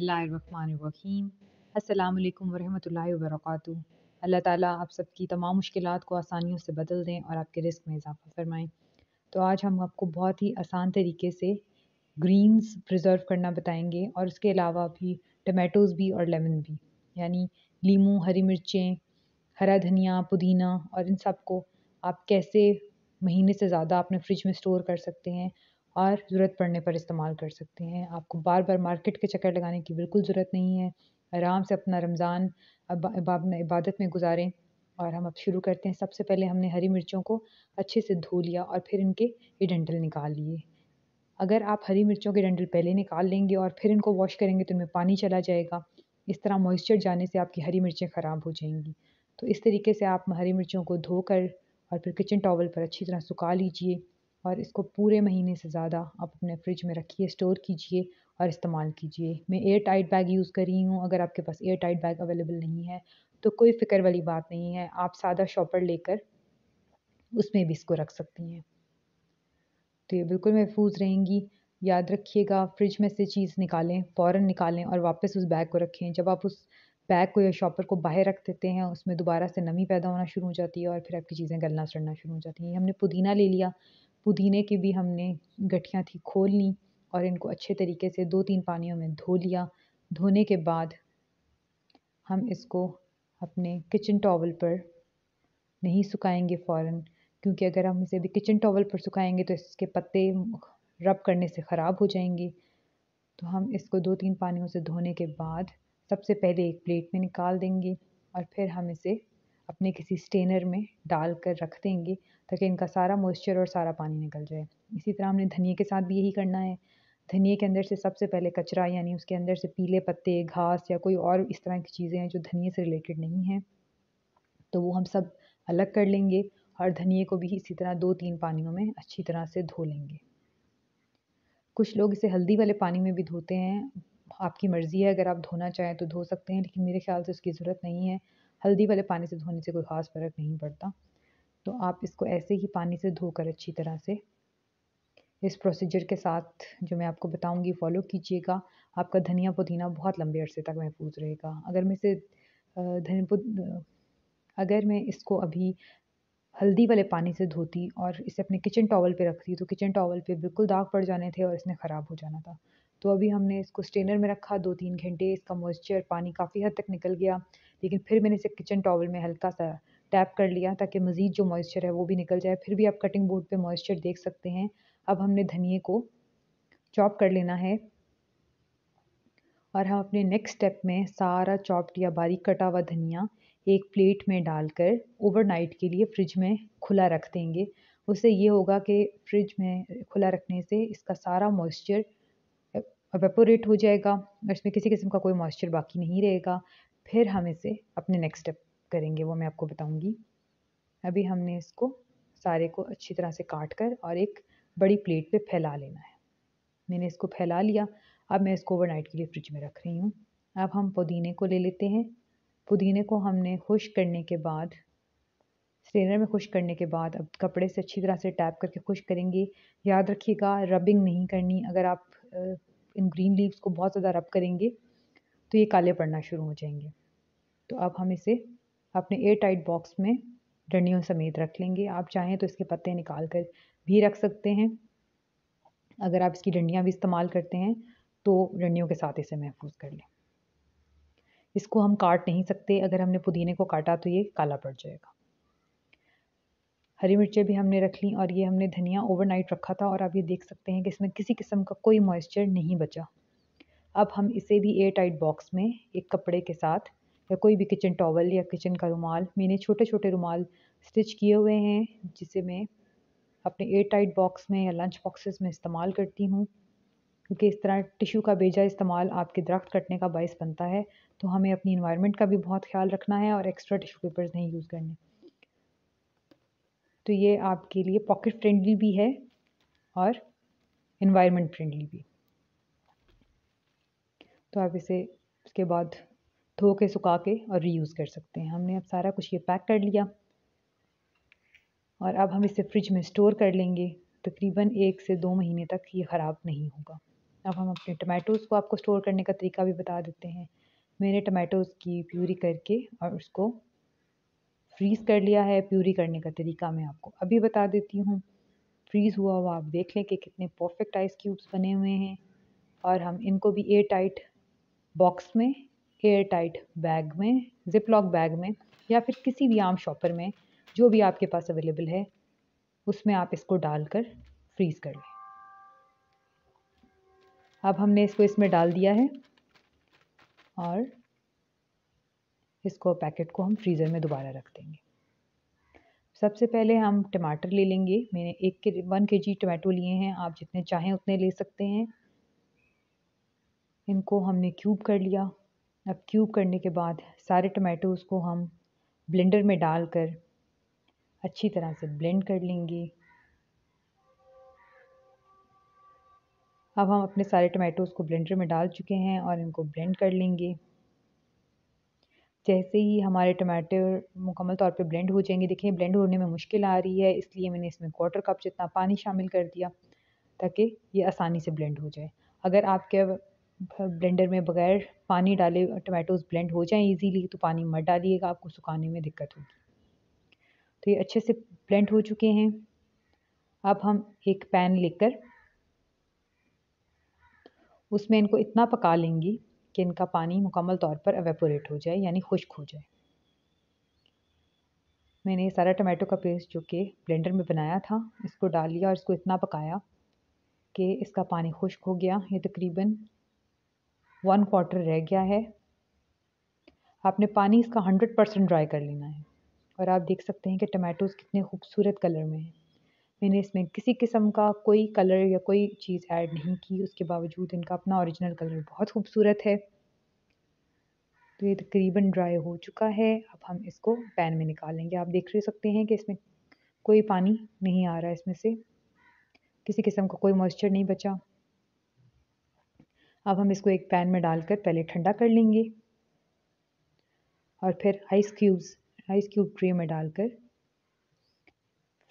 बिस्मिल्लाहिर्रहमानिर्रहीम। अस्सलामुअलैकुम वरहमतुल्लाहि वबरकातुहू। अल्लाह ताला आप सबकी तमाम मुश्किलात को आसानियों से बदल दें और आपके रिस्क में इजाफ़ा फ़रमाएँ। तो आज हम आपको बहुत ही आसान तरीके से ग्रीन्स प्रिज़र्व करना बताएंगे और उसके अलावा भी टमाटोज़ भी और लेमन भी, यानी लीमू, हरी मिर्चें, हरा धनिया, पुदीना और इन सब को आप कैसे महीने से ज़्यादा अपने फ्रिज में स्टोर कर सकते हैं और ज़रूरत पड़ने पर इस्तेमाल कर सकते हैं। आपको बार-बार मार्केट के चक्कर लगाने की बिल्कुल ज़रूरत नहीं है। आराम से अपना रमज़ान इबादत में गुज़ारें और हम अब शुरू करते हैं। सबसे पहले हमने हरी मिर्चों को अच्छे से धो लिया और फिर इनके ये डंठल निकाल लिए। अगर आप हरी मिर्चों के डंठल पहले निकाल लेंगे और फिर इनको वॉश करेंगे तो इनमें पानी चला जाएगा। इस तरह मॉइस्चर जाने से आपकी हरी मिर्चें ख़राब हो जाएँगी। तो इस तरीके से आप हरी मिर्चों को धोकर और फिर किचन टॉवल पर अच्छी तरह सुखा लीजिए और इसको पूरे महीने से ज़्यादा आप अपने फ्रिज में रखिए, स्टोर कीजिए और इस्तेमाल कीजिए। मैं एयर टाइट बैग यूज़ कर रही हूँ। अगर आपके पास एयर टाइट बैग अवेलेबल नहीं है तो कोई फ़िक्र वाली बात नहीं है। आप सादा शॉपर लेकर उसमें भी इसको रख सकती हैं। तो ये बिल्कुल महफूज़ रहेंगी। याद रखिएगा, फ्रिज में से चीज़ निकालें, फ़ौरन निकालें और वापस उस बैग को रखें। जब आप उस बैग को या शॉपर को बाहर रख देते हैं, उसमें दोबारा से नमी पैदा होना शुरू हो जाती है और फिर आपकी चीज़ें गलना सड़ना शुरू हो जाती हैं। हमने पुदीना ले लिया, पुदीने की भी हमने गठियाँ थी खोल लीं और इनको अच्छे तरीके से 2-3 पानियों में धो लिया। धोने के बाद हम इसको अपने किचन टॉवल पर नहीं सुखाएँगे फ़ौरन, क्योंकि अगर हम इसे अभी किचन टॉवल पर सुखाएँगे तो इसके पत्ते रब करने से ख़राब हो जाएँगे। तो हम इसको 2-3 पानियों से धोने के बाद सबसे पहले एक प्लेट में निकाल देंगे और फिर हम इसे अपने किसी स्ट्रेनर में डाल कर रख देंगे ताकि इनका सारा मॉइस्चर और सारा पानी निकल जाए। इसी तरह हमने धनिये के साथ भी यही करना है। धनिये के अंदर से सबसे पहले कचरा, यानी उसके अंदर से पीले पत्ते, घास या कोई और इस तरह की चीज़ें हैं जो धनिये से रिलेटेड नहीं हैं, तो वो हम सब अलग कर लेंगे और धनिये को भी इसी तरह 2-3 पानियों में अच्छी तरह से धो लेंगे। कुछ लोग इसे हल्दी वाले पानी में भी धोते हैं। आपकी मर्ज़ी है, अगर आप धोना चाहें तो धो सकते हैं, लेकिन मेरे ख़्याल से उसकी ज़रूरत नहीं है। हल्दी वाले पानी से धोने से कोई ख़ास फ़र्क नहीं पड़ता। तो आप इसको ऐसे ही पानी से धोकर अच्छी तरह से इस प्रोसीजर के साथ जो मैं आपको बताऊँगी फ़ॉलो कीजिएगा। आपका धनिया पुदीना बहुत लंबे अरसे तक महफूज़ रहेगा। अगर मैं इसको अभी हल्दी वाले पानी से धोती और इसे अपने किचन टॉवल पे रखती तो किचन टॉवल पे बिल्कुल दाग पड़ जाने थे और इसने ख़राब हो जाना था। तो अभी हमने इसको स्ट्रेनर में रखा 2-3 घंटे, इसका मॉइस्चर पानी काफ़ी हद तक निकल गया, लेकिन फिर मैंने इसे किचन टॉवल में हल्का-सा टैप कर लिया ताकि मज़ीद जो मॉइस्चर है वो भी निकल जाए। फिर भी आप कटिंग बोर्ड पे मॉइस्चर देख सकते हैं। अब हमने धनिये को चॉप कर लेना है और हम अपने नेक्स्ट स्टेप में सारा चॉप्ड या बारीक कटा हुआ धनिया एक प्लेट में डालकर ओवरनाइट के लिए फ्रिज में खुला रख देंगे। उससे ये होगा कि फ्रिज में खुला रखने से इसका सारा मॉइस्चर एवेपोरेट हो जाएगा और इसमें किसी किस्म का कोई मॉइस्चर बाकी नहीं रहेगा। फिर हम इसे अपने नेक्स्ट स्टेप करेंगे, वो मैं आपको बताऊँगी। अभी हमने इसको सारे को अच्छी तरह से काट कर और एक बड़ी प्लेट पे फैला लेना है। मैंने इसको फैला लिया। अब मैं इसको ओवरनाइट के लिए फ्रिज में रख रही हूँ। अब हम पुदीने को ले लेते हैं। पुदीने को हमने खुश्क करने के बाद, स्ट्रेनर में खुश्क करने के बाद अब कपड़े से अच्छी तरह से टैप करके खुश्क करेंगे। याद रखिएगा, रबिंग नहीं करनी। अगर आप इन ग्रीन लीव्स को बहुत ज़्यादा रब करेंगे तो ये काले पड़ना शुरू हो जाएँगे। तो अब हम इसे अपने एयर टाइट बॉक्स में डंडियों समेत रख लेंगे। आप चाहें तो इसके पत्ते निकाल कर भी रख सकते हैं। अगर आप इसकी डंडियाँ भी इस्तेमाल करते हैं तो डंडियों के साथ इसे महफूज़ कर लें। इसको हम काट नहीं सकते, अगर हमने पुदीने को काटा तो ये काला पड़ जाएगा। हरी मिर्चें भी हमने रख लीं और ये हमने धनिया ओवरनाइट रखा था और आप ये देख सकते हैं कि इसमें किसी किस्म का कोई मॉइस्चर नहीं बचा। अब हम इसे भी एयर टाइट बॉक्स में एक कपड़े के साथ या कोई भी किचन टॉवल या किचन का रुमाल, मैंने छोटे-छोटे रुमाल स्टिच किए हुए हैं जिसे मैं अपने एयर टाइट बॉक्स में या लंच बॉक्सेस में इस्तेमाल करती हूँ, क्योंकि इस तरह टिश्यू का बेजा इस्तेमाल आपके दरख्त कटने का बायस बनता है। तो हमें अपनी एनवायरनमेंट का भी बहुत ख़्याल रखना है और एक्स्ट्रा टिश्यू पेपर्स नहीं यूज़ करने। तो ये आपके लिए पॉकेट फ्रेंडली भी है और एनवायरनमेंट फ्रेंडली भी। तो आप इसे उसके बाद धो के, सुखा के और रीयूज़ कर सकते हैं। हमने अब सारा कुछ ये पैक कर लिया और अब हम इसे फ्रिज में स्टोर कर लेंगे। तकरीबन 1 से 2 महीने तक ये ख़राब नहीं होगा। अब हम अपने टमाटोज़ को आपको स्टोर करने का तरीका भी बता देते हैं। मैंने टमाटोज़ की प्यूरी करके और उसको फ्रीज़ कर लिया है। प्यूरी करने का तरीका मैं आपको अभी बता देती हूँ। फ्रीज़ हुआ हुआ आप देख लें कि कितने परफेक्ट आइस क्यूब्स बने हुए हैं, और हम इनको भी एयर टाइट बॉक्स में, एयर टाइट बैग में, ज़िप लॉक बैग में, या फिर किसी भी आम शॉपर में जो भी आपके पास अवेलेबल है, उसमें आप इसको डालकर फ्रीज़ कर लें। अब हमने इसको इसमें डाल दिया है और इसको पैकेट को हम फ्रीज़र में दोबारा रख देंगे। सबसे पहले हम टमाटर ले लेंगे। मैंने 1 केजी टमाटो लिए हैं, आप जितने चाहें उतने ले सकते हैं। इनको हमने क्यूब कर लिया। अब क्यूब करने के बाद सारे टमाटोज़ को हम ब्लेंडर में डालकर अच्छी तरह से ब्लेंड कर लेंगे। अब हम अपने सारे टमाटोज़ को ब्लेंडर में डाल चुके हैं और इनको ब्लेंड कर लेंगे। जैसे ही हमारे टमाटर मुकम्मल तौर पे ब्लेंड हो जाएंगे, देखिए ब्लेंड होने में मुश्किल आ रही है, इसलिए मैंने इसमें 1/4 कप जितना पानी शामिल कर दिया ताकि ये आसानी से ब्लेंड हो जाए। अगर आपके ब्लेंडर में बगैर पानी डाले टमाटोज़ ब्लेंड हो जाएँ ईज़िली, तो पानी मत डालिएगा, आपको सुखाने में दिक्कत होगी। तो ये अच्छे से ब्लेंड हो चुके हैं। अब हम एक पैन लेकर उसमें इनको इतना पका लेंगे कि इनका पानी मुकम्मल तौर पर एवेपोरेट हो जाए, यानी खुश्क हो जाए। मैंने सारा टमाटो का पेस्ट जो कि ब्लेंडर में बनाया था, इसको डाल लिया और इसको इतना पकाया कि इसका पानी खुश्क हो गया। ये तकरीबन 1/4 रह गया है। आपने पानी इसका 100% ड्राई कर लेना है। और आप देख सकते हैं कि टमाटोज़ कितने खूबसूरत कलर में हैं। मैंने इसमें किसी किस्म का कोई कलर या कोई चीज़ ऐड नहीं की, उसके बावजूद इनका अपना ओरिजिनल कलर बहुत खूबसूरत है। तो ये तकरीबन ड्राई हो चुका है। अब हम इसको पैन में निकालेंगे। आप देख सकते हैं कि इसमें कोई पानी नहीं आ रहा है, इसमें से किसी किस्म का कोई मॉइस्चर नहीं बचा। अब हम इसको एक पैन में डालकर पहले ठंडा कर लेंगे और फिर आइस क्यूब ट्रे में डालकर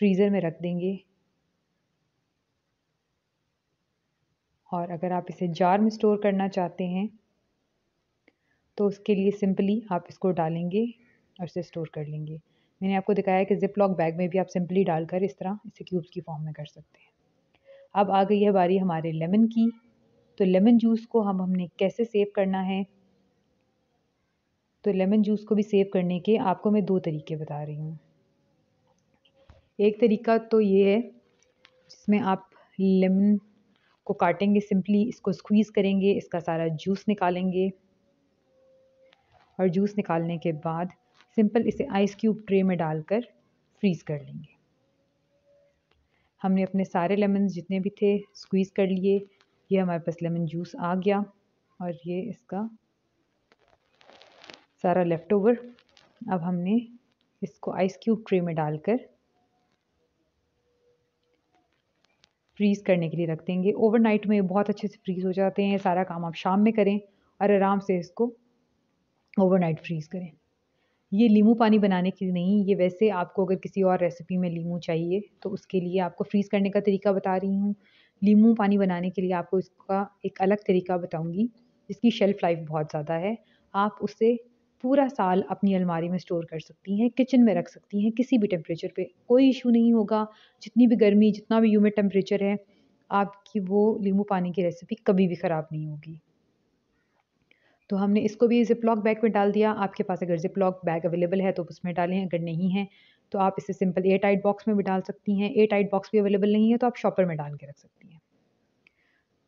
फ्रीज़र में रख देंगे। और अगर आप इसे जार में स्टोर करना चाहते हैं तो उसके लिए सिंपली आप इसको डालेंगे और इसे स्टोर कर लेंगे। मैंने आपको दिखाया कि ज़िप लॉक बैग में भी आप सिंपली डालकर इस तरह इसे क्यूब्स की फॉर्म में कर सकते हैं। अब आ गई है बारी हमारे लेमन की। तो लेमन जूस को हमने कैसे सेव करना है, तो लेमन जूस को भी सेव करने के आपको मैं 2 तरीके बता रही हूँ। एक तरीका तो ये है जिसमें आप लेमन को काटेंगे, सिंपली इसको स्क्वीज़ करेंगे, इसका सारा जूस निकालेंगे और जूस निकालने के बाद सिंपल इसे आइस क्यूब ट्रे में डालकर फ्रीज़ कर लेंगे। हमने अपने सारे लेमन जितने भी थे स्क्वीज़ कर लिए। ये हमारे पास लेमन जूस आ गया और ये इसका सारा लेफ़्ट ओवर। अब हमने इसको आइस क्यूब ट्रे में डालकर फ्रीज़ करने के लिए रख देंगे। ओवरनाइट में बहुत अच्छे से फ्रीज़ हो जाते हैं। सारा काम आप शाम में करें और आराम से इसको ओवरनाइट फ्रीज़ करें। ये नींबू पानी बनाने के लिए नहीं, ये वैसे आपको अगर किसी और रेसिपी में नींबू चाहिए तो उसके लिए आपको फ्रीज़ करने का तरीका बता रही हूँ। नींबू पानी बनाने के लिए आपको इसका एक अलग तरीका बताऊँगी जिसकी शेल्फ़ लाइफ़ बहुत ज़्यादा है। आप उसे पूरा साल अपनी अलमारी में स्टोर कर सकती हैं, किचन में रख सकती हैं, किसी भी टेम्परेचर पे, कोई इश्यू नहीं होगा। जितनी भी गर्मी, जितना भी ह्यूमिड टेम्परेचर है, आपकी वो नींबू पानी की रेसिपी कभी भी ख़राब नहीं होगी। तो हमने इसको भी ज़िप लॉक बैग में डाल दिया। आपके पास अगर ज़िप लॉक बैग अवेलेबल है तो उसमें डालें, अगर नहीं है तो आप इसे सिंपल एयर टाइट बॉक्स में भी डाल सकती हैं। एयर टाइट बॉक्स भी अवेलेबल नहीं है तो आप शॉपर में डाल के रख सकती हैं।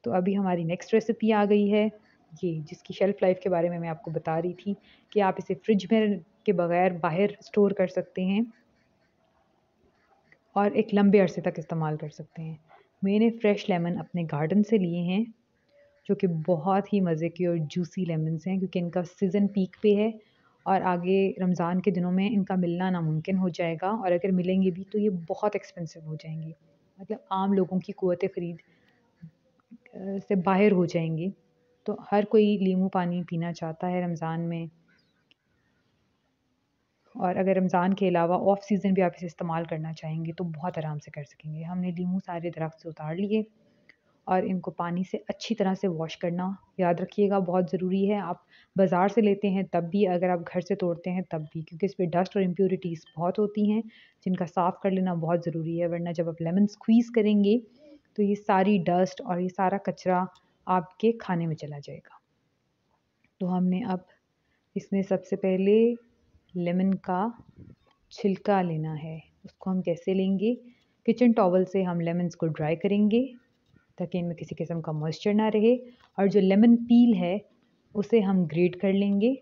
तो अभी हमारी नेक्स्ट रेसिपी आ गई है, ये जिसकी शेल्फ़ लाइफ़ के बारे में मैं आपको बता रही थी कि आप इसे फ्रिज में के बगैर बाहर स्टोर कर सकते हैं और एक लंबे अरसे तक इस्तेमाल कर सकते हैं। मैंने फ्रेश लेमन अपने गार्डन से लिए हैं जो कि बहुत ही मज़े के और जूसी लेमन्स हैं, क्योंकि इनका सीज़न पीक पे है और आगे रमज़ान के दिनों में इनका मिलना नामुमकिन हो जाएगा, और अगर मिलेंगे भी तो ये बहुत एक्सपेंसिव हो जाएंगी। मतलब आम लोगों की क़ुव्वत ख़रीद से बाहर हो जाएंगी। तो हर कोई नींबू पानी पीना चाहता है रमज़ान में, और अगर रमज़ान के अलावा ऑफ़ सीज़न भी आप इसे इस्तेमाल करना चाहेंगे तो बहुत आराम से कर सकेंगे। हमने नींबू सारे दरख्त से उतार लिए और इनको पानी से अच्छी तरह से वॉश करना याद रखिएगा, बहुत ज़रूरी है। आप बाज़ार से लेते हैं तब भी, अगर आप घर से तोड़ते हैं तब भी, क्योंकि इसमें डस्ट और इम्प्योरिटीज़ बहुत होती हैं जिनका साफ़ कर लेना बहुत ज़रूरी है, वरना जब आप लेमन स्क्वीज़ करेंगे तो ये सारी डस्ट और ये सारा कचरा आपके खाने में चला जाएगा। तो हमने अब इसमें सबसे पहले लेमन का छिलका लेना है। उसको हम कैसे लेंगे? किचन टॉवल से हम लेमन्स को ड्राई करेंगे ताकि इनमें किसी किस्म का मॉइस्चर ना रहे, और जो लेमन पील है उसे हम ग्रेट कर लेंगे।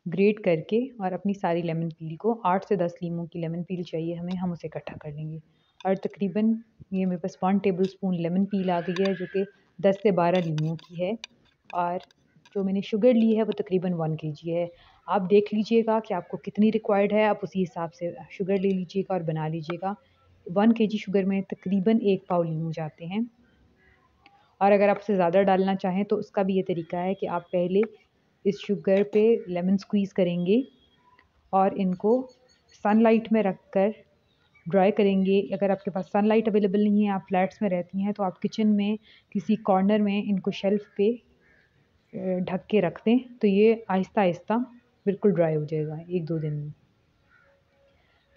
ग्रेट करके और अपनी सारी लेमन पील को 8 से 10 लीमों की लेमन पील चाहिए हमें, हम उसे इकट्ठा कर लेंगे। और तकरीबन ये मेरे पास 1 टेबलस्पून लेमन पील आ गई है जो कि 10 से 12 लीमों की है, और जो मैंने शुगर ली है वो तकरीबन 1 केजी है। आप देख लीजिएगा कि आपको कितनी रिक्वायर्ड है, आप उसी हिसाब से शुगर ले लीजिएगा और बना लीजिएगा। 1 केजी शुगर में तकरीबन 1 पाव लीमू जाते हैं। और अगर आप उसे ज़्यादा डालना चाहें तो उसका भी ये तरीका है कि आप पहले इस शुगर पे लेमन स्क्वीज़ करेंगे और इनको सनलाइट में रख कर ड्राई करेंगे। अगर आपके पास सनलाइट अवेलेबल नहीं है, आप फ्लैट्स में रहती हैं, तो आप किचन में किसी कॉर्नर में इनको शेल्फ़ पे ढक के रख दें, तो ये आहिस्ता-आहिस्ता बिल्कुल ड्राई हो जाएगा 1-2 दिन में।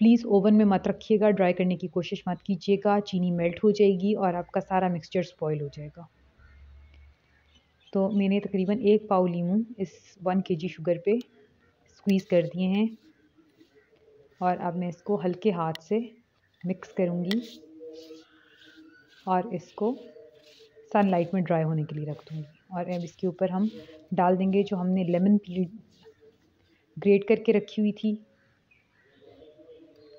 प्लीज़ ओवन में मत रखिएगा, ड्राई करने की कोशिश मत कीजिएगा, चीनी मेल्ट हो जाएगी और आपका सारा मिक्सचर स्पॉइल हो जाएगा। तो मैंने तकरीबन 1 पाव लीमू इस 1 केजी शुगर पे स्क्वीज़ कर दिए हैं, और अब मैं इसको हल्के हाथ से मिक्स करूँगी और इसको सनलाइट में ड्राई होने के लिए रख दूँगी। और अब इसके ऊपर हम डाल देंगे जो हमने लेमन पील ग्रेट करके रखी हुई थी,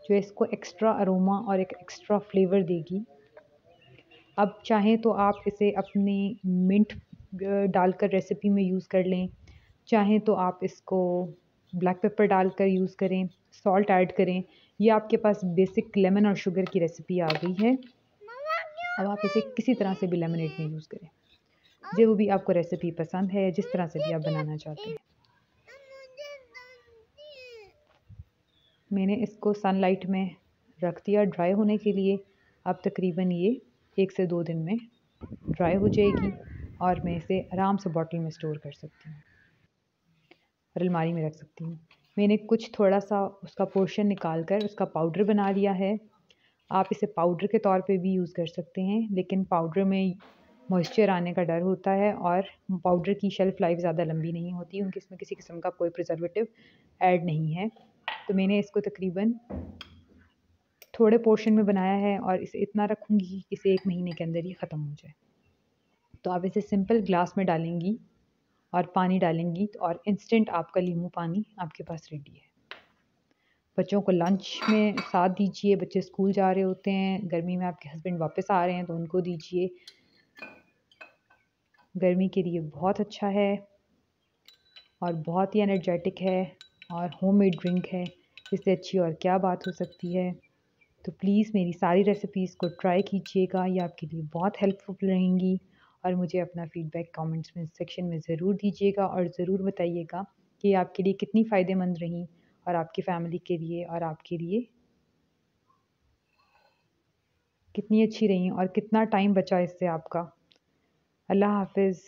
जो इसको एक्स्ट्रा अरोमा और एक एक्स्ट्रा फ्लेवर देगी। अब चाहें तो आप इसे अपनी मिंट डालकर रेसिपी में यूज़ कर लें, चाहें तो आप इसको ब्लैक पेपर डालकर यूज़ करें, सॉल्ट ऐड करें। ये आपके पास बेसिक लेमन और शुगर की रेसिपी आ गई है। अब आप इसे किसी तरह से भी लेमनेड में यूज़ करें, जो भी आपको रेसिपी पसंद है, जिस तरह से भी आप बनाना चाहते हैं। मैंने इसको सनलाइट में रख दिया ड्राई होने के लिए। अब तकरीबन ये 1 से 2 दिन में ड्राई हो जाएगी और मैं इसे आराम से बॉटल में स्टोर कर सकती हूँ और अलमारी में रख सकती हूँ। मैंने कुछ थोड़ा सा उसका पोर्शन निकाल कर उसका पाउडर बना लिया है। आप इसे पाउडर के तौर पे भी यूज़ कर सकते हैं, लेकिन पाउडर में मॉइस्चर आने का डर होता है और पाउडर की शेल्फ़ लाइफ ज़्यादा लंबी नहीं होती, क्योंकि इसमें किसी किस्म का कोई प्रिजर्वेटिव ऐड नहीं है। तो मैंने इसको तकरीबन थोड़े पोर्शन में बनाया है और इसे इतना रखूँगी कि इसे 1 महीने के अंदर ये ख़त्म हो जाए। तो आप इसे सिंपल ग्लास में डालेंगी और पानी डालेंगी, और इंस्टेंट आपका नींबू पानी आपके पास रेडी है। बच्चों को लंच में साथ दीजिए, बच्चे स्कूल जा रहे होते हैं, गर्मी में आपके हस्बैंड वापस आ रहे हैं तो उनको दीजिए। गर्मी के लिए बहुत अच्छा है और बहुत ही एनर्जेटिक है और होममेड ड्रिंक है, इससे अच्छी और क्या बात हो सकती है। तो प्लीज़ मेरी सारी रेसिपीज़ को ट्राई कीजिएगा, ये आपके लिए बहुत हेल्पफुल रहेंगी, और मुझे अपना फ़ीडबैक कमेंट्स में सेक्शन में ज़रूर दीजिएगा और ज़रूर बताइएगा कि ये आपके लिए कितनी फ़ायदेमंद रहीं, और आपकी फ़ैमिली के लिए और आपके लिए कितनी अच्छी रहीं और कितना टाइम बचा इससे आपका। अल्लाह हाफ़िज़।